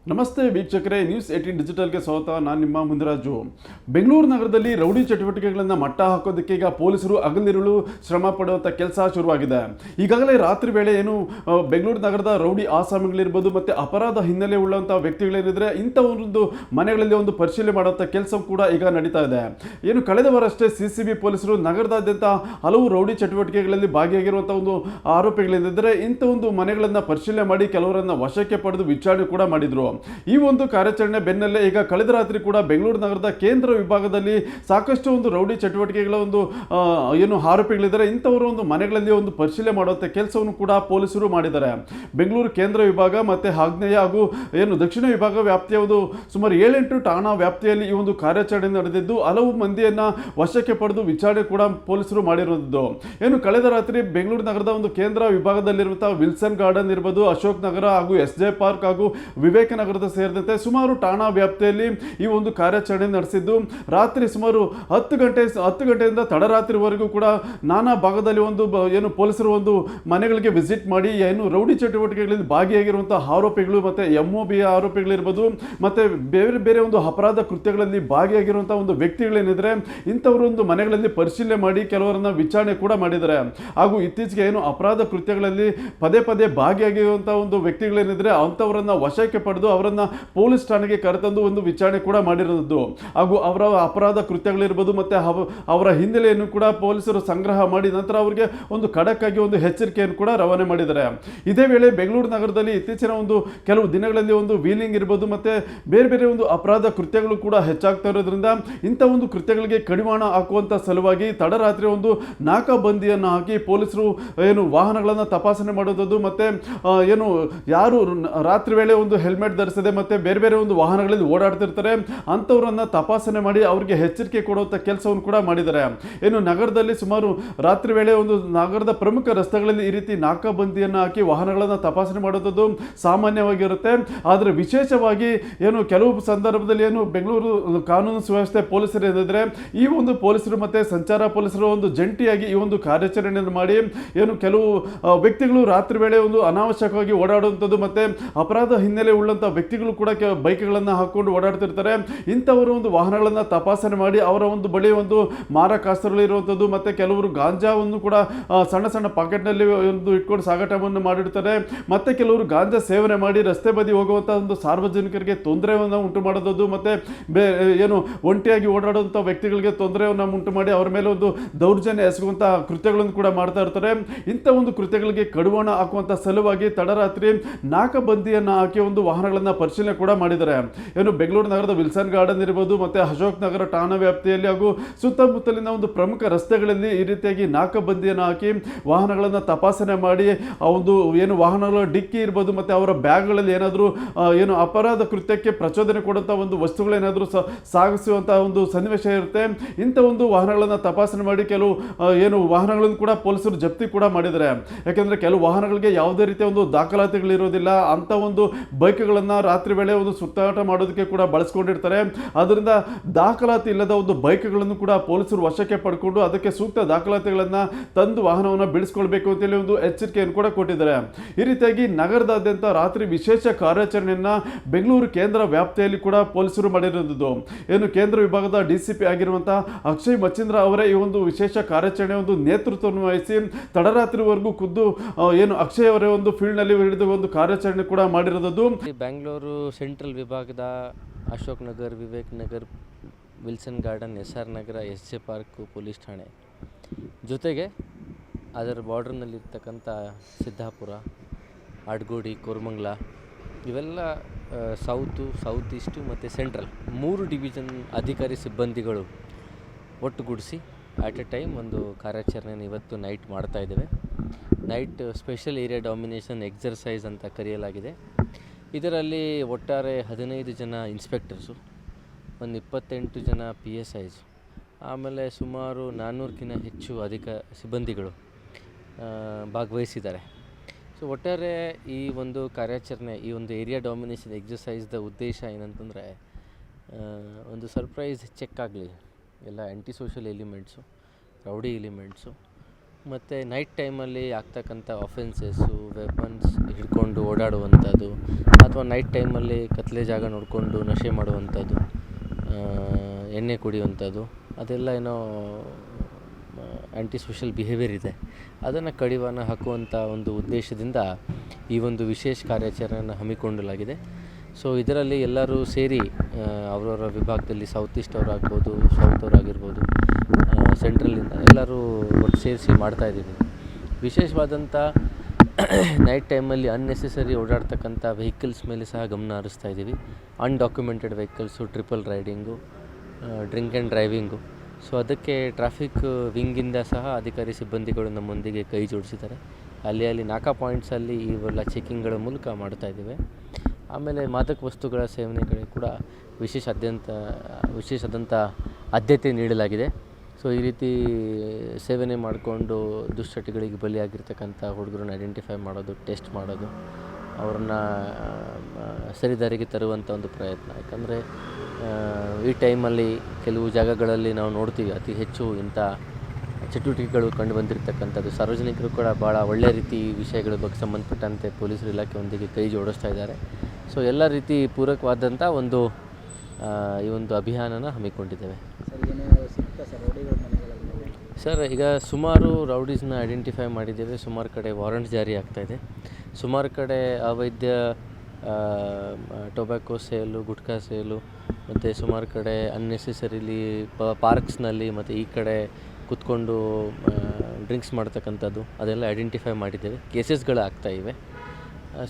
ನಮಸ್ತೆ ವೀಕ್ಷಕರೇ, ನ್ಯೂಸ್ 18 ಡಿಜಿಟಲ್ಗೆ ಸ್ವಾಗತ. ನಾನು ನಿಮ್ಮ ಮುಂದರಾಜು. ಬೆಂಗಳೂರು ನಗರದಲ್ಲಿ ರೌಡಿ ಚಟುವಟಿಕೆಗಳನ್ನು ಮಟ್ಟ ಹಾಕೋದಕ್ಕೆ ಈಗ ಪೊಲೀಸರು ಹಗಲಿರುಳು ಶ್ರಮ ಪಡುವಂಥ ಕೆಲಸ ಶುರುವಾಗಿದೆ. ಈಗಾಗಲೇ ರಾತ್ರಿ ವೇಳೆ ಬೆಂಗಳೂರು ನಗರದ ರೌಡಿ ಆಸಾಮಿಗಳಿರ್ಬೋದು ಮತ್ತು ಅಪರಾಧ ಹಿನ್ನೆಲೆ ಉಳ್ಳಂಥ ವ್ಯಕ್ತಿಗಳೇನಿದ್ರೆ ಇಂಥ ಒಂದು ಮನೆಗಳಲ್ಲಿ ಒಂದು ಪರಿಶೀಲನೆ ಮಾಡುವಂಥ ಕೆಲಸ ಕೂಡ ಈಗ ನಡೀತಾ ಇದೆ. ಕಳೆದ ವಾರಷ್ಟೇ CCB ಪೊಲೀಸರು ನಗರದಾದ್ಯಂತ ಹಲವು ರೌಡಿ ಚಟುವಟಿಕೆಗಳಲ್ಲಿ ಭಾಗಿಯಾಗಿರುವಂಥ ಒಂದು ಆರೋಪಿಗಳೇನಿದ್ರೆ ಇಂಥ ಒಂದು ಮನೆಗಳನ್ನು ಪರಿಶೀಲನೆ ಮಾಡಿ ಕೆಲವರನ್ನು ವಶಕ್ಕೆ ಪಡೆದು ವಿಚಾರಣೆ ಕೂಡ ಮಾಡಿದರು. ಈ ಒಂದು ಕಾರ್ಯಾಚರಣೆ ಬೆನ್ನಲ್ಲೇ ಈಗ ಕಳೆದ ರಾತ್ರಿ ಕೂಡ ಬೆಂಗಳೂರು ನಗರದ ಕೇಂದ್ರ ವಿಭಾಗದಲ್ಲಿ ಸಾಕಷ್ಟು ಒಂದು ರೌಡಿ ಚಟುವಟಿಕೆಗಳ ಒಂದು ಆರೋಪಿಗಳಿದ್ದಾರೆ. ಇಂಥವರು ಒಂದು ಮನೆಗಳಲ್ಲಿ ಒಂದು ಪರಿಶೀಲನೆ ಮಾಡುವಂಥ ಕೆಲಸವನ್ನು ಕೂಡ ಪೊಲೀಸರು ಮಾಡಿದ್ದಾರೆ. ಬೆಂಗಳೂರು ಕೇಂದ್ರ ವಿಭಾಗ ಮತ್ತು ಆಗ್ನೇಯ ಹಾಗೂ ದಕ್ಷಿಣ ವಿಭಾಗ ವ್ಯಾಪ್ತಿಯ ಒಂದು ಸುಮಾರು 7-8 ಠಾಣಾ ವ್ಯಾಪ್ತಿಯಲ್ಲಿ ಈ ಒಂದು ಕಾರ್ಯಾಚರಣೆ ನಡೆದಿದ್ದು ಹಲವು ಮಂದಿಯನ್ನ ವಶಕ್ಕೆ ಪಡೆದು ವಿಚಾರಣೆ ಕೂಡ ಪೊಲೀಸರು ಮಾಡಿರುವುದು. ಕಳೆದ ರಾತ್ರಿ ಬೆಂಗಳೂರು ನಗರದ ಒಂದು ಕೇಂದ್ರ ವಿಭಾಗದಲ್ಲಿರುವಂತಹ ವಿಲ್ಸನ್ ಗಾರ್ಡನ್ ಇರಬಹುದು, ಅಶೋಕ್ ನಗರ ಹಾಗೂ SJ ಪಾರ್ಕ್ ಹಾಗೂ ವಿವೇಕ ನಗರದ ಸೇರಿದಂತೆ ಸುಮಾರು ಠಾಣಾ ವ್ಯಾಪ್ತಿಯಲ್ಲಿ ಈ ಒಂದು ಕಾರ್ಯಾಚರಣೆ ನಡೆಸಿದ್ದು ರಾತ್ರಿ ಸುಮಾರು 10 ಗಂಟೆಯಿಂದ ತಡರಾತ್ರಿವರೆಗೂ ಕೂಡ ನಾನಾ ಭಾಗದಲ್ಲಿ ಪೊಲೀಸರು ಒಂದು ಮನೆಗಳಿಗೆ ವಿಸಿಟ್ ಮಾಡಿ ರೌಡಿ ಚಟುವಟಿಕೆಗಳಲ್ಲಿ ಭಾಗಿಯಾಗಿರುವಂತಹ ಆರೋಪಿಗಳು ಮತ್ತೆ MOB ಆರೋಪಿಗಳಿರ್ಬೋದು ಮತ್ತೆ ಬೇರೆ ಬೇರೆ ಒಂದು ಅಪರಾಧ ಕೃತ್ಯಗಳಲ್ಲಿ ಭಾಗಿಯಾಗಿರುವಂತಹ ಒಂದು ವ್ಯಕ್ತಿಗಳೇನಿದ್ರೆ ಇಂಥವರು ಒಂದು ಮನೆಗಳಲ್ಲಿ ಪರಿಶೀಲನೆ ಮಾಡಿ ಕೆಲವರನ್ನ ವಿಚಾರಣೆ ಕೂಡ ಮಾಡಿದ್ದಾರೆ. ಹಾಗೂ ಇತ್ತೀಚೆಗೆ ಅಪರಾಧ ಕೃತ್ಯಗಳಲ್ಲಿ ಪದೇ ಪದೇ ಭಾಗಿಯಾಗಿರುವಂತಹ ಒಂದು ವ್ಯಕ್ತಿಗಳೇನಿದ್ರೆ ಅಂಥವರನ್ನ ವಶಕ್ಕೆ ಪಡೆದು ಅವರನ್ನ ಪೊಲೀಸ್ ಠಾಣೆಗೆ ಕರೆತಂದು ಒಂದು ವಿಚಾರಣೆ ಕೂಡ ಮಾಡಿರೋದು. ಹಾಗೂ ಅವರ ಅಪರಾಧ ಕೃತ್ಯಗಳಿರ್ಬೋದು ಮತ್ತೆ ಅವರ ಹಿನ್ನೆಲೆಯನ್ನು ಕೂಡ ಪೊಲೀಸರು ಸಂಗ್ರಹ ಮಾಡಿ ನಂತರ ಅವರಿಗೆ ಒಂದು ಖಡಕ್ ಆಗಿ ಒಂದು ಎಚ್ಚರಿಕೆಯನ್ನು ಕೂಡ ರವಾನೆ ಮಾಡಿದ್ದಾರೆ. ಇದೇ ವೇಳೆ ಬೆಂಗಳೂರು ನಗರದಲ್ಲಿ ಇತ್ತೀಚಿನ ಒಂದು ಕೆಲವು ದಿನಗಳಲ್ಲಿ ಒಂದು ವೀಲಿಂಗ್ ಇರ್ಬೋದು ಮತ್ತೆ ಬೇರೆ ಬೇರೆ ಒಂದು ಅಪರಾಧ ಕೃತ್ಯಗಳು ಕೂಡ ಹೆಚ್ಚಾಗ್ತಾ ಇರೋದ್ರಿಂದ ಇಂಥ ಒಂದು ಕೃತ್ಯಗಳಿಗೆ ಕಡಿವಾಣ ಹಾಕುವಂತ ಸಲುವಾಗಿ ತಡರಾತ್ರಿ ಒಂದು ನಾಕಾಬಂದಿಯನ್ನು ಹಾಕಿ ಪೊಲೀಸರು ವಾಹನಗಳನ್ನು ತಪಾಸಣೆ ಮಾಡೋದು ಮತ್ತೆ ಯಾರು ರಾತ್ರಿ ವೇಳೆ ಒಂದು ಹೆಲ್ಮೆಟ್ ಧರಿಸದೆ ಮತ್ತೆ ಬೇರೆ ಬೇರೆ ಒಂದು ವಾಹನಗಳಲ್ಲಿ ಓಡಾಡ್ತಿರ್ತಾರೆ ಅಂಥವ್ರನ್ನ ತಪಾಸಣೆ ಮಾಡಿ ಅವರಿಗೆ ಎಚ್ಚರಿಕೆ ಕೊಡುವಂಥ ಕೆಲಸವನ್ನು ಕೂಡ ಮಾಡಿದ್ದಾರೆ. ನಗರದಲ್ಲಿ ಸುಮಾರು ರಾತ್ರಿ ವೇಳೆ ಒಂದು ನಗರದ ಪ್ರಮುಖ ರಸ್ತೆಗಳಲ್ಲಿ ಈ ರೀತಿ ನಾಕಾಬಂದಿಯನ್ನು ಹಾಕಿ ವಾಹನಗಳನ್ನು ತಪಾಸಣೆ ಮಾಡೋದು ಸಾಮಾನ್ಯವಾಗಿರುತ್ತೆ. ಆದರೆ ವಿಶೇಷವಾಗಿ ಕೆಲವು ಸಂದರ್ಭದಲ್ಲಿ ಬೆಂಗಳೂರು ಕಾನೂನು ಸುವ್ಯವಸ್ಥೆ ಪೊಲೀಸರು ಏನಿದ್ರೆ ಈ ಒಂದು ಪೊಲೀಸರು ಮತ್ತೆ ಸಂಚಾರ ಪೊಲೀಸರು ಒಂದು ಜಂಟಿಯಾಗಿ ಈ ಒಂದು ಕಾರ್ಯಾಚರಣೆಯನ್ನು ಮಾಡಿ ಕೆಲವು ವ್ಯಕ್ತಿಗಳು ರಾತ್ರಿ ವೇಳೆ ಒಂದು ಅನಾವಶ್ಯಕವಾಗಿ ಓಡಾಡುವಂಥದ್ದು ಮತ್ತೆ ಅಪರಾಧ ಹಿನ್ನೆಲೆ ಉಳ್ಳಂಥ ವ್ಯಕ್ತಿಗಳು ಕೂಡ ಬೈಕ್ಗಳನ್ನು ಹಾಕೊಂಡು ಓಡಾಡ್ತಿರ್ತಾರೆ. ಇಂಥವರು ಒಂದು ವಾಹನಗಳನ್ನು ತಪಾಸಣೆ ಮಾಡಿ ಅವರ ಒಂದು ಬಳಿ ಒಂದು ಮಾರಕಾಸ್ತ್ರಗಳು ಇರುವಂಥದ್ದು ಮತ್ತೆ ಕೆಲವರು ಗಾಂಜಾವನ್ನು ಕೂಡ ಸಣ್ಣ ಸಣ್ಣ ಪಾಕೆಟ್ನಲ್ಲಿ ಒಂದು ಇಟ್ಕೊಂಡು ಸಾಗಾಟವನ್ನು ಮಾಡಿರ್ತಾರೆ. ಮತ್ತೆ ಕೆಲವರು ಗಾಂಜಾ ಸೇವನೆ ಮಾಡಿ ರಸ್ತೆ ಬದಿ ಹೋಗುವಂಥ ಒಂದು ಸಾರ್ವಜನಿಕರಿಗೆ ತೊಂದರೆಯನ್ನು ಉಂಟು ಮಾಡೋದು ಮತ್ತೆ ಒಂಟಿಯಾಗಿ ಓಡಾಡುವಂಥ ವ್ಯಕ್ತಿಗಳಿಗೆ ತೊಂದರೆಯನ್ನು ಉಂಟು ಮಾಡಿ ಅವರ ಮೇಲೆ ಒಂದು ದೌರ್ಜನ್ಯ ಎಸಗುವಂಥ ಕೃತ್ಯಗಳನ್ನು ಕೂಡ ಮಾಡ್ತಾ ಇರ್ತಾರೆ. ಇಂಥ ಒಂದು ಕೃತ್ಯಗಳಿಗೆ ಕಡಿವಾಣ ಹಾಕುವಂಥ ಸಲುವಾಗಿ ತಡರಾತ್ರಿ ನಾಕಾಬಂದಿಯನ್ನು ಹಾಕಿ ಒಂದು ವಾಹನಗಳನ್ನು ಪರಿಶೀಲನೆ ಕೂಡ ಮಾಡಿದ್ದಾರೆ. ಬೆಂಗಳೂರು ನಗರದ ವಿಲ್ಸನ್ ಗಾರ್ಡನ್ ಇರಬಹುದು ಮತ್ತೆ ಅಶೋಕ್ ನಗರ ಠಾಣಾ ವ್ಯಾಪ್ತಿಯಲ್ಲಿ ಹಾಗೂ ಸುತ್ತಮುತ್ತಲಿನ ಒಂದು ಪ್ರಮುಖ ರಸ್ತೆಗಳಲ್ಲಿ ಈ ರೀತಿಯಾಗಿ ನಾಕಾಬಂದಿಯನ್ನು ಹಾಕಿ ವಾಹನಗಳನ್ನು ತಪಾಸಣೆ ಮಾಡಿ ಆ ಒಂದು ವಾಹನಗಳ ಡಿಕ್ಕಿ ಇರ್ಬೋದು ಮತ್ತೆ ಅವರ ಬ್ಯಾಗ್ಗಳಲ್ಲಿ ಏನಾದರೂ ಅಪರಾಧ ಕೃತ್ಯಕ್ಕೆ ಪ್ರಚೋದನೆ ಕೊಡುವಂಥ ಒಂದು ವಸ್ತುಗಳೇನಾದರೂ ಸಾಗಿಸುವಂತಹ ಒಂದು ಸನ್ನಿವೇಶ ಇರುತ್ತೆ. ಇಂಥ ಒಂದು ವಾಹನಗಳನ್ನು ತಪಾಸಣೆ ಮಾಡಿ ಕೆಲವು ವಾಹನಗಳನ್ನು ಕೂಡ ಪೊಲೀಸರು ಜಪ್ತಿ ಕೂಡ ಮಾಡಿದ್ದಾರೆ. ಯಾಕೆಂದ್ರೆ ಕೆಲವು ವಾಹನಗಳಿಗೆ ಯಾವುದೇ ರೀತಿಯ ಒಂದು ದಾಖಲಾತಿಗಳಿರೋದಿಲ್ಲ. ಅಂತ ಒಂದು ಬೈಕ್ಗಳನ್ನು ರಾತ್ರಿ ವೇಳೆ ಒಂದು ಸುತ್ತಾಟ ಮಾಡೋದಕ್ಕೆ ಕೂಡ ಬಳಸ್ಕೊಂಡಿರ್ತಾರೆ. ಅದರಿಂದ ದಾಖಲಾತಿ ಇಲ್ಲದ ಒಂದು ಬೈಕ್ಗಳನ್ನು ಕೂಡ ಪೊಲೀಸರು ವಶಕ್ಕೆ ಪಡ್ಕೊಂಡು ಅದಕ್ಕೆ ಸೂಕ್ತ ದಾಖಲಾತಿಗಳನ್ನು ತಂದು ವಾಹನವನ್ನು ಬಿಡಿಸ್ಕೊಳ್ಬೇಕು ಅಂತೇಳಿ ಒಂದು ಎಚ್ಚರಿಕೆಯನ್ನು ಕೂಡ ಕೊಟ್ಟಿದ್ದಾರೆ. ಈ ರೀತಿಯಾಗಿ ನಗರದಾದ್ಯಂತ ರಾತ್ರಿ ವಿಶೇಷ ಕಾರ್ಯಾಚರಣೆಯನ್ನ ಬೆಂಗಳೂರು ಕೇಂದ್ರ ವ್ಯಾಪ್ತಿಯಲ್ಲಿ ಕೂಡ ಪೊಲೀಸರು ಮಾಡಿರುವುದು. ಕೇಂದ್ರ ವಿಭಾಗದ DCP ಆಗಿರುವಂತಹ ಅಕ್ಷಯ್ ಮಚೀಂದ್ರ ಅವರೇ ಈ ಒಂದು ವಿಶೇಷ ಕಾರ್ಯಾಚರಣೆ ಒಂದು ನೇತೃತ್ವವನ್ನು ವಹಿಸಿ ತಡರಾತ್ರಿವರೆಗೂ ಖುದ್ದು ಅಕ್ಷಯ್ ಅವರೇ ಒಂದು ಫೀಲ್ಡ್ ನಲ್ಲಿ ಹಿಡಿದು ಒಂದು ಕಾರ್ಯಾಚರಣೆ ಕೂಡ ಮಾಡಿರೋದು. ಬೆಂಗಳೂರು ಸೆಂಟ್ರಲ್ ವಿಭಾಗದ Ashok Nagar, Vivek Nagar, Wilson garden, SR ನಗರ, SJ ಪಾರ್ಕ್ ಪೊಲೀಸ್ ಠಾಣೆ ಜೊತೆಗೆ ಅದರ ಬಾರ್ಡರ್ನಲ್ಲಿರ್ತಕ್ಕಂಥ ಸಿದ್ದಾಪುರ, ಆಡ್ಗೋಡಿ, ಕೋರಮಂಗಲ ಇವೆಲ್ಲ ಸೌತ್ ಈಸ್ಟು ಮತ್ತು ಸೆಂಟ್ರಲ್ 3 ಡಿವಿಷನ್ ಅಧಿಕಾರಿ ಸಿಬ್ಬಂದಿಗಳು ಒಟ್ಟುಗೂಡಿಸಿ ಆಟ್ ಎ ಟೈಮ್ ಒಂದು ಕಾರ್ಯಾಚರಣೆಯನ್ನು ಇವತ್ತು ನೈಟ್ ಮಾಡ್ತಾ ಇದ್ದೇವೆ. Night special area domination exercise ಅಂತ ಕರೆಯಲಾಗಿದೆ. ಇದರಲ್ಲಿ ಒಟ್ಟಾರೆ 15 ಜನ ಇನ್ಸ್ಪೆಕ್ಟರ್ಸು, ಒಂದು 28 ಜನ PSIs, ಆಮೇಲೆ ಸುಮಾರು 400ಕ್ಕಿಂತ ಹೆಚ್ಚು ಸಿಬ್ಬಂದಿಗಳು ಭಾಗವಹಿಸಿದ್ದಾರೆ. ಸೊ ಒಟ್ಟಾರೆ ಈ ಒಂದು ಕಾರ್ಯಾಚರಣೆ, ಈ ಒಂದು ಏರಿಯಾ ಡಾಮಿನೇಷನ್ ಎಕ್ಸರ್ಸೈಸ್ದ ಉದ್ದೇಶ ಏನಂತಂದರೆ ಒಂದು ಸರ್ಪ್ರೈಸ್ ಚೆಕ್ ಆಗಲಿ ಎಲ್ಲ ಆ್ಯಂಟಿ ಸೋಷಲ್ ಎಲಿಮೆಂಟ್ಸು, ರೌಡಿ ಎಲಿಮೆಂಟ್ಸು ಮತ್ತು ನೈಟ್ ಟೈಮಲ್ಲಿ ಆಗ್ತಕ್ಕಂಥ ಅಫೆನ್ಸಸ್ಸು, ವೆಪನ್ಸ್ ಹಿಡ್ಕೊಂಡು ಓಡಾಡುವಂಥದ್ದು, ಅಥವಾ ನೈಟ್ ಟೈಮಲ್ಲಿ ಕತ್ಲೆ ಜಾಗ ನೋಡಿಕೊಂಡು ನಶೆ ಮಾಡುವಂಥದ್ದು, ಎಣ್ಣೆ ಕುಡಿಯುವಂಥದ್ದು, ಅದೆಲ್ಲ ಏನೋ ಆ್ಯಂಟಿ ಸೋಷಲ್ ಬಿಹೇವಿಯರ್ ಇದೆ. ಅದನ್ನು ಕಡಿವಾಣ ಹಾಕುವಂಥ ಒಂದು ಉದ್ದೇಶದಿಂದ ಈ ಒಂದು ವಿಶೇಷ ಕಾರ್ಯಾಚರಣೆಯನ್ನು ಹಮ್ಮಿಕೊಳ್ಳಲಾಗಿದೆ. ಸೊ ಇದರಲ್ಲಿ ಎಲ್ಲರೂ ಸೇರಿ ಅವರವರ ವಿಭಾಗದಲ್ಲಿ ಸೌತ್ ಈಸ್ಟ್ ಅವರಾಗ್ಬೋದು, ಸೌತ್ ಅವರಾಗಿರ್ಬೋದು, ಸೆಂಟ್ರಲಿಂದ ಎಲ್ಲರೂ ಒಟ್ಟು ಸೇರಿಸಿ ಮಾಡ್ತಾಯಿದ್ದೀವಿ. ವಿಶೇಷವಾದಂಥ ನೈಟ್ ಟೈಮಲ್ಲಿ ಅನ್ನೆಸೆಸರಿ ಓಡಾಡ್ತಕ್ಕಂಥ ವೆಹಿಕಲ್ಸ್ ಮೇಲೆ ಸಹ ಗಮನ ಹರಿಸ್ತಾ ಇದ್ದೀವಿ. Undocumented vehicles, triple riding, drink and driving. So ಅದಕ್ಕೆ ಟ್ರಾಫಿಕ್ ವಿಂಗಿಂದ ಸಹ ಅಧಿಕಾರಿ ಸಿಬ್ಬಂದಿಗಳು ನಮ್ಮೊಂದಿಗೆ ಕೈ ಜೋಡಿಸಿದ್ದಾರೆ. ಅಲ್ಲಿ ನಾಕಾ ಪಾಯಿಂಟ್ಸಲ್ಲಿ ಇವೆಲ್ಲ ಚೆಕಿಂಗ್ಗಳ ಮೂಲಕ ಮಾಡ್ತಾಯಿದ್ದೇವೆ. ಆಮೇಲೆ ಮಾದಕ ವಸ್ತುಗಳ ಸೇವನೆಗಳಿಗೆ ಕೂಡ ವಿಶೇಷಾದಂಥ ಆದ್ಯತೆ ನೀಡಲಾಗಿದೆ. ಸೊ ಈ ರೀತಿ ಸೇವನೆ ಮಾಡಿಕೊಂಡು ದುಶ್ಚಟಗಳಿಗೆ ಬಲಿಯಾಗಿರ್ತಕ್ಕಂಥ ಹುಡುಗರನ್ನ ಐಡೆಂಟಿಫೈ ಮಾಡೋದು, ಟೆಸ್ಟ್ ಮಾಡೋದು, ಅವ್ರನ್ನ ಸರಿದಾರಿಗೆ ತರುವಂಥ ಒಂದು ಪ್ರಯತ್ನ. ಯಾಕಂದರೆ ಈ ಟೈಮಲ್ಲಿ ಕೆಲವು ಜಾಗಗಳಲ್ಲಿ ನಾವು ನೋಡ್ತೀವಿ ಅತಿ ಹೆಚ್ಚು ಇಂಥ ಚಟುವಟಿಕೆಗಳು ಕಂಡು ಬಂದಿರತಕ್ಕಂಥದ್ದು. ಸಾರ್ವಜನಿಕರು ಕೂಡ ಭಾಳ ಒಳ್ಳೆಯ ರೀತಿ ಈ ವಿಷಯಗಳ ಬಗ್ಗೆ ಸಂಬಂಧಪಟ್ಟಂತೆ ಪೊಲೀಸರು ಇಲಾಖೆಯೊಂದಿಗೆ ಕೈ ಜೋಡಿಸ್ತಾ ಇದ್ದಾರೆ. ಸೊ ಎಲ್ಲ ರೀತಿ ಪೂರಕವಾದಂಥ ಈ ಒಂದು ಅಭಿಯಾನನ ಹಮ್ಮಿಕೊಂಡಿದ್ದೇವೆ. ಸರ್, ಈಗ ಸುಮಾರು ರೌಡೀಸ್ನ ಐಡೆಂಟಿಫೈ ಮಾಡಿದ್ದೇವೆ. ಸುಮಾರು ಕಡೆ ವಾರಂಟ್ ಜಾರಿ ಆಗ್ತಾಯಿದೆ. ಸುಮಾರು ಕಡೆ ಅವೈದ್ಯ ಟೊಬ್ಯಾಕೋ ಸೇಲು, ಗುಟ್ಕಾ ಸೇಲು, ಮತ್ತು ಸುಮಾರು ಕಡೆ ಅನ್ನೆಸೆಸರಿಲಿ ಪಾರ್ಕ್ಸ್ನಲ್ಲಿ ಮತ್ತು ಈ ಕಡೆ ಕೂತ್ಕೊಂಡು ಡ್ರಿಂಕ್ಸ್ ಮಾಡ್ತಕ್ಕಂಥದ್ದು ಅದೆಲ್ಲ ಐಡೆಂಟಿಫೈ ಮಾಡಿದ್ದೇವೆ. ಕೇಸಸ್ಗಳು ಆಗ್ತಾಯಿವೆ.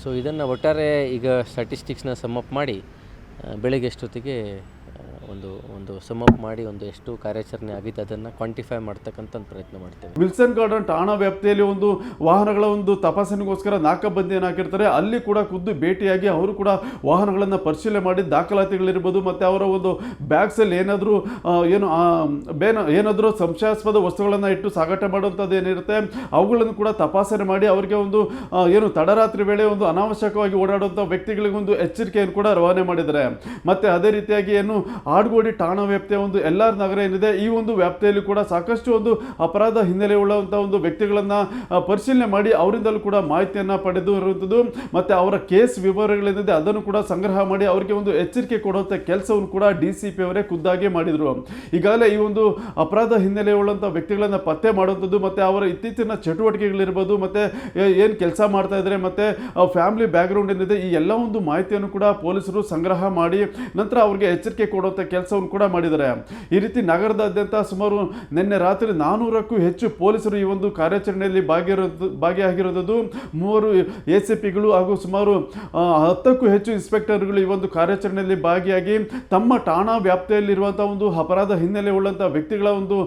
ಸೊ ಇದನ್ನು ಒಟ್ಟಾರೆ ಈಗ ಸ್ಟ್ಯಾಟಿಸ್ಟಿಕ್ಸ್ನ ಸಮ್ಮಪ್ ಮಾಡಿ ಬೆಳಗ್ಗೆ ಎಷ್ಟೊತ್ತಿಗೆ ಒಂದು ಸಮ್ಮಪ್ ಮಾಡಿ ಎಷ್ಟು ಕಾರ್ಯಾಚರಣೆ ಆಗಿದೆ ಅದನ್ನು ಕ್ವಾಂಟಿಫೈ ಮಾಡ್ತಕ್ಕಂಥ ಒಂದು ಪ್ರಯತ್ನ ಮಾಡ್ತೇವೆ. ವಿಲ್ಸನ್ ಗಾರ್ಡನ್ ಠಾಣಾ ವ್ಯಾಪ್ತಿಯಲ್ಲಿ ಒಂದು ವಾಹನಗಳ ಒಂದು ತಪಾಸಣೆಗೋಸ್ಕರ ನಾಕಾಬಂದಿಯನ್ನು ಹಾಕಿರ್ತಾರೆ. ಅಲ್ಲಿ ಕೂಡ ಖುದ್ದು ಭೇಟಿಯಾಗಿ ಅವರು ಕೂಡ ವಾಹನಗಳನ್ನು ಪರಿಶೀಲನೆ ಮಾಡಿ ದಾಖಲಾತಿಗಳಿರ್ಬೋದು ಮತ್ತು ಅವರ ಒಂದು ಬ್ಯಾಗ್ಸಲ್ಲಿ ಏನಾದರೂ ಸಂಶಯಾಸ್ಪದ ವಸ್ತುಗಳನ್ನು ಇಟ್ಟು ಸಾಗಾಟ ಮಾಡುವಂಥದ್ದು ಏನಿರುತ್ತೆ ಅವುಗಳನ್ನು ಕೂಡ ತಪಾಸಣೆ ಮಾಡಿ ಅವರಿಗೆ ಒಂದು ತಡರಾತ್ರಿ ವೇಳೆ ಒಂದು ಅನಾವಶ್ಯಕವಾಗಿ ಓಡಾಡುವಂಥ ವ್ಯಕ್ತಿಗಳಿಗೆ ಒಂದು ಎಚ್ಚರಿಕೆಯನ್ನು ಕೂಡ ರವಾನೆ ಮಾಡಿದ್ದಾರೆ. ಮತ್ತು ಅದೇ ರೀತಿಯಾಗಿ ಆಡ್ಗೋಡಿ ಠಾಣಾ ವ್ಯಾಪ್ತಿಯ ಒಂದು LR ನಗರ ಏನಿದೆ ಈ ಒಂದು ವ್ಯಾಪ್ತಿಯಲ್ಲಿ ಕೂಡ ಸಾಕಷ್ಟು ಒಂದು ಅಪರಾಧ ಹಿನ್ನೆಲೆ ಉಳ್ಳಂಥ ಒಂದು ವ್ಯಕ್ತಿಗಳನ್ನು ಪರಿಶೀಲನೆ ಮಾಡಿ ಅವರಿಂದಲೂ ಕೂಡ ಮಾಹಿತಿಯನ್ನು ಪಡೆದು ಇರುವಂಥದ್ದು ಮತ್ತು ಅವರ ಕೇಸ್ ವಿವರಗಳೇನಿದೆ ಅದನ್ನು ಕೂಡ ಸಂಗ್ರಹ ಮಾಡಿ ಅವರಿಗೆ ಒಂದು ಎಚ್ಚರಿಕೆ ಕೊಡುವಂಥ ಕೆಲಸವನ್ನು ಕೂಡ DCP ಅವರೇ ಖುದ್ದಾಗಿ ಮಾಡಿದರು. ಈಗಾಗಲೇ ಈ ಒಂದು ಅಪರಾಧ ಹಿನ್ನೆಲೆ ಉಳ್ಳಂಥ ವ್ಯಕ್ತಿಗಳನ್ನು ಪತ್ತೆ ಮಾಡುವಂಥದ್ದು ಮತ್ತು ಅವರ ಇತ್ತೀಚಿನ ಚಟುವಟಿಕೆಗಳಿರ್ಬೋದು ಮತ್ತು ಏನು ಕೆಲಸ ಮಾಡ್ತಾ ಇದ್ದಾರೆ ಮತ್ತು ಫ್ಯಾಮಿಲಿ ಬ್ಯಾಕ್ಗ್ರೌಂಡ್ ಏನಿದೆ ಈ ಎಲ್ಲ ಒಂದು ಮಾಹಿತಿಯನ್ನು ಕೂಡ ಪೊಲೀಸರು ಸಂಗ್ರಹ ಮಾಡಿ ನಂತರ ಅವರಿಗೆ ಎಚ್ಚರಿಕೆ ಕೊಡುವಂಥ ಕೆಲಸವನ್ನು ಕೂಡ ಮಾಡಿದ್ದಾರೆ. ಈ ರೀತಿ ನಗರದಾದ್ಯಂತ ಸುಮಾರು ನಿನ್ನೆ ರಾತ್ರಿ 400ಕ್ಕೂ ಹೆಚ್ಚು ಪೊಲೀಸರು ಈ ಒಂದು ಕಾರ್ಯಾಚರಣೆಯಲ್ಲಿ ಭಾಗಿಯಾಗಿರೋದು. 3 ACPಗಳು ಹಾಗೂ ಸುಮಾರು 10ಕ್ಕೂ ಹೆಚ್ಚು ಇನ್ಸ್ಪೆಕ್ಟರ್ಗಳು ಈ ಒಂದು ಕಾರ್ಯಾಚರಣೆಯಲ್ಲಿ ಭಾಗಿಯಾಗಿ ತಮ್ಮ ಠಾಣಾ ವ್ಯಾಪ್ತಿಯಲ್ಲಿರುವಂಥ ಒಂದು ಅಪರಾಧ ಹಿನ್ನೆಲೆ ಉಳ್ಳಂಥ ವ್ಯಕ್ತಿಗಳ ಒಂದು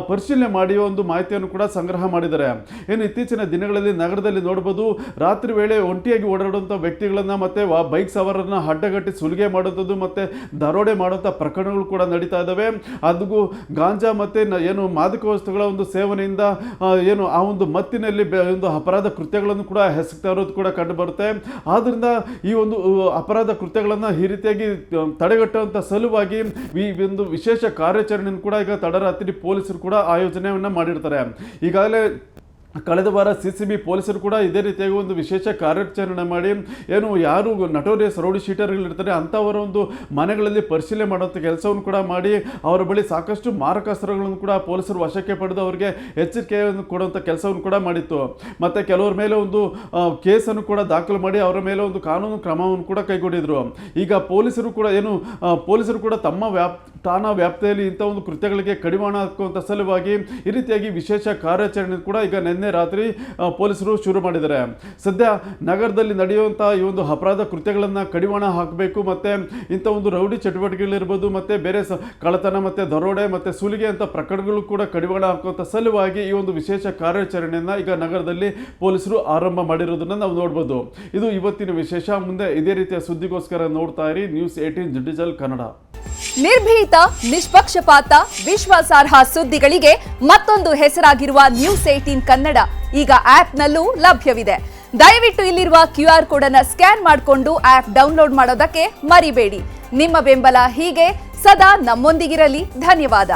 ಪರಿಶೀಲನೆ ಮಾಡಿ ಒಂದು ಮಾಹಿತಿಯನ್ನು ಕೂಡ ಸಂಗ್ರಹ ಮಾಡಿದ್ದಾರೆ. ಏನು ಇತ್ತೀಚಿನ ದಿನಗಳಲ್ಲಿ ನಗರದಲ್ಲಿ ನೋಡ್ಬೋದು, ರಾತ್ರಿ ವೇಳೆ ಒಂಟಿಯಾಗಿ ಓಡಾಡುವಂಥ ವ್ಯಕ್ತಿಗಳನ್ನು ಮತ್ತು ಬೈಕ್ ಸವಾರರನ್ನು ಅಡ್ಡಗಟ್ಟಿ ಸುಲಿಗೆ ಮಾಡುವಂಥದ್ದು ಮತ್ತು ದರೋಡೆ ಮಾಡುವಂಥ ಪ್ರಕರಣಗಳು ಕೂಡ ನಡೀತಾ ಇದ್ದಾವೆ. ಅದಕ್ಕೂ ಗಾಂಜಾ ಮತ್ತು ಮಾದಕ ವಸ್ತುಗಳ ಒಂದು ಸೇವನೆಯಿಂದ ಆ ಒಂದು ಮತ್ತಿನಲ್ಲಿ ಒಂದು ಅಪರಾಧ ಕೃತ್ಯಗಳನ್ನು ಕೂಡ ಎಸಗ್ತಾ ಇರೋದು ಕೂಡ ಕಂಡು ಬರುತ್ತೆ. ಆದ್ದರಿಂದ ಈ ಒಂದು ಅಪರಾಧ ಕೃತ್ಯಗಳನ್ನು ಈ ರೀತಿಯಾಗಿ ತಡೆಗಟ್ಟುವಂಥ ಸಲುವಾಗಿ ಈ ಒಂದು ವಿಶೇಷ ಕಾರ್ಯಾಚರಣೆಯನ್ನು ಕೂಡ ಈಗ ತಡರಾತ್ರಿ ಪೊಲೀಸರು ಕೂಡ ಆಯೋಜನೆಯನ್ನು ಮಾಡಿರ್ತಾರೆ. ಈಗಾಗಲೇ ಕಳೆದ ವಾರ CCB ಪೊಲೀಸರು ಕೂಡ ಇದೇ ರೀತಿಯಾಗಿ ಒಂದು ವಿಶೇಷ ಕಾರ್ಯಾಚರಣೆ ಮಾಡಿ ಯಾರು ನಟೋರಿಯಸ್ ರೌಡಿ ಶೀಟರ್ಗಳಿರ್ತಾರೆ ಅಂಥವರ ಒಂದು ಮನೆಗಳಲ್ಲಿ ಪರಿಶೀಲನೆ ಮಾಡುವಂಥ ಕೆಲಸವನ್ನು ಕೂಡ ಮಾಡಿ ಅವರ ಬಳಿ ಸಾಕಷ್ಟು ಮಾರಕಾಸ್ತ್ರಗಳನ್ನು ಕೂಡ ಪೊಲೀಸರು ವಶಕ್ಕೆ ಪಡೆದು ಅವರಿಗೆ ಎಚ್ಚರಿಕೆಯನ್ನು ಕೊಡುವಂಥ ಕೆಲಸವನ್ನು ಕೂಡ ಮಾಡಿತ್ತು. ಮತ್ತು ಕೆಲವರ ಮೇಲೆ ಒಂದು ಕೇಸನ್ನು ಕೂಡ ದಾಖಲು ಮಾಡಿ ಅವರ ಮೇಲೆ ಒಂದು ಕಾನೂನು ಕ್ರಮವನ್ನು ಕೂಡ ಕೈಗೊಂಡಿದ್ರು. ಈಗ ಪೊಲೀಸರು ಕೂಡ ತಮ್ಮ ಠಾಣಾ ವ್ಯಾಪ್ತಿಯಲ್ಲಿ ಇಂಥ ಒಂದು ಕೃತ್ಯಗಳಿಗೆ ಕಡಿವಾಣ ಹಾಕುವಂಥ ಸಲುವಾಗಿ ಈ ರೀತಿಯಾಗಿ ವಿಶೇಷ ಕಾರ್ಯಾಚರಣೆ ಕೂಡ ಈಗ ನಿನ್ನೆ ರಾತ್ರಿ ಪೊಲೀಸರು ಶುರು ಮಾಡಿದ್ದಾರೆ. ಸದ್ಯ ನಗರದಲ್ಲಿ ನಡೆಯುವಂಥ ಈ ಒಂದು ಅಪರಾಧ ಕೃತ್ಯಗಳನ್ನು ಕಡಿವಾಣ ಹಾಕಬೇಕು ಮತ್ತು ಇಂಥ ಒಂದು ರೌಡಿ ಚಟುವಟಿಕೆಗಳಿರ್ಬೋದು ಮತ್ತು ಬೇರೆ ಕಳ್ಳತನ ಮತ್ತು ದರೋಡೆ ಮತ್ತು ಸುಲಿಗೆ ಅಂತ ಪ್ರಕರಣಗಳು ಕೂಡ ಕಡಿವಾಣ ಹಾಕುವಂಥ ಸಲುವಾಗಿ ಈ ಒಂದು ವಿಶೇಷ ಕಾರ್ಯಾಚರಣೆಯನ್ನು ಈಗ ನಗರದಲ್ಲಿ ಪೊಲೀಸರು ಆರಂಭ ಮಾಡಿರೋದನ್ನು ನಾವು ನೋಡ್ಬೋದು. ಇದು ಇವತ್ತಿನ ವಿಶೇಷ. ಮುಂದೆ ಇದೇ ರೀತಿಯ ಸುದ್ದಿಗೋಸ್ಕರ ನೋಡ್ತಾ ಇರಿ News18 ಡಿಜಿಟಲ್ ಕನ್ನಡ. ನಿರ್ಭೀತ, ನಿಷ್ಪಕ್ಷಪಾತ, ವಿಶ್ವಾಸಾರ್ಹ ಸುದ್ದಿಗಳಿಗೆ ಮತ್ತೊಂದು ಹೆಸರಾಗಿರುವ News18 ಕನ್ನಡ ಈಗ ಆಪ್ನಲ್ಲೂ ಲಭ್ಯವಿದೆ. ದಯವಿಟ್ಟು ಇಲ್ಲಿರುವ QR ಕೋಡ್ ಅನ್ನು ಸ್ಕ್ಯಾನ್ ಮಾಡಿಕೊಂಡು ಆಪ್ ಡೌನ್ಲೋಡ್ ಮಾಡೋದಕ್ಕೆ ಮರಿಬೇಡಿ. ನಿಮ್ಮ ಬೆಂಬಲ ಹೀಗೆ ಸದಾ ನಮ್ಮೊಂದಿಗಿರಲಿ. ಧನ್ಯವಾದ.